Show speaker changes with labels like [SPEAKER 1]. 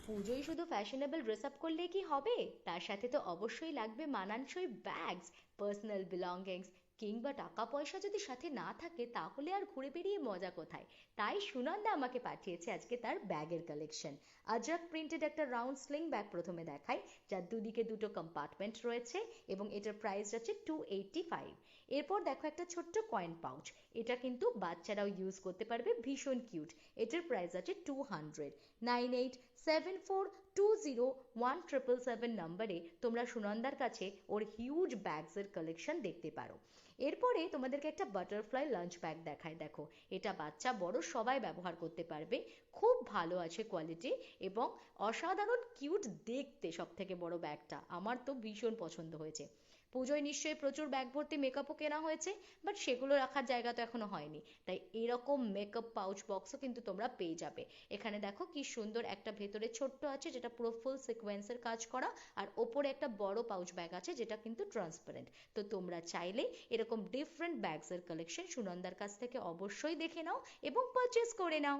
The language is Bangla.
[SPEAKER 1] পুজোয় শুধু ফ্যাশনেবল ড্রেস আপ করলে কি হবে? তার সাথে তো অবশ্যই লাগবে মানানসই ব্যাগস, পার্সোনাল বিলঙ্গিংস, কিংবা টাকা পয়সা যদি সাথে না থাকে তাহলে আর ঘুরে বেরিয়ে মজা কোথায়? তাই সুনন্দা আমাকে পাঠিয়েছে আজকে তার ব্যাগের কালেকশন। আজরাক প্রিন্টেড একটা রাউন্ড স্লিং ব্যাগ প্রথমে দেখাই, যার দুদিকে দুটো কম্পার্টমেন্ট রয়েছে এবং এটার প্রাইস আছে 285। এরপর দেখো একটা ছোট্ট কয়েন পাউচ। এটা কিন্তু বাচ্চারাও ইউজ করতে পারবে, ভীষণ কিউট। এটার প্রাইস আছে 200। 9874201777 নম্বরে তোমরা সুনন্দার কাছে ওর হিউজ ব্যাগসের কালেকশন দেখতে পারো। এরপরে তোমাদেরকে একটা বাটারফ্লাই লাঞ্চ ব্যাগ দেখায়, দেখো এটা বাচ্চা বড় সবাই ব্যবহার করতে পারবে। খুব ভালো আছে কোয়ালিটি এবং অসাধারণ কিউট দেখতে। সব থেকে বড় ব্যাগটা আমার তো ভীষণ পছন্দ হয়েছে। পুজোয় নিশ্চয়ই প্রচুর ব্যাগ ভর্তি মেকআপও কেনা হয়েছে, বাট সেগুলো রাখার জায়গা তো এখনো হয়নি, তাই এরকম মেকআপ পাউচ বক্সও কিন্তু তোমরা পেয়ে যাবে। এখানে দেখো কি সুন্দর একটা ভেতরে ছোট্ট আছে যেটা পুরো ফুল সিকোয়েন্সের কাজ করা, আর ওপরে একটা বড় পাউচ ব্যাগ আছে যেটা কিন্তু ট্রান্সপারেন্ট। তো তোমরা চাইলে এরকম ডিফারেন্ট ব্যাগসের কালেকশন সুনন্দার কাছ থেকে অবশ্যই দেখে নাও এবং পারচেস করে নাও।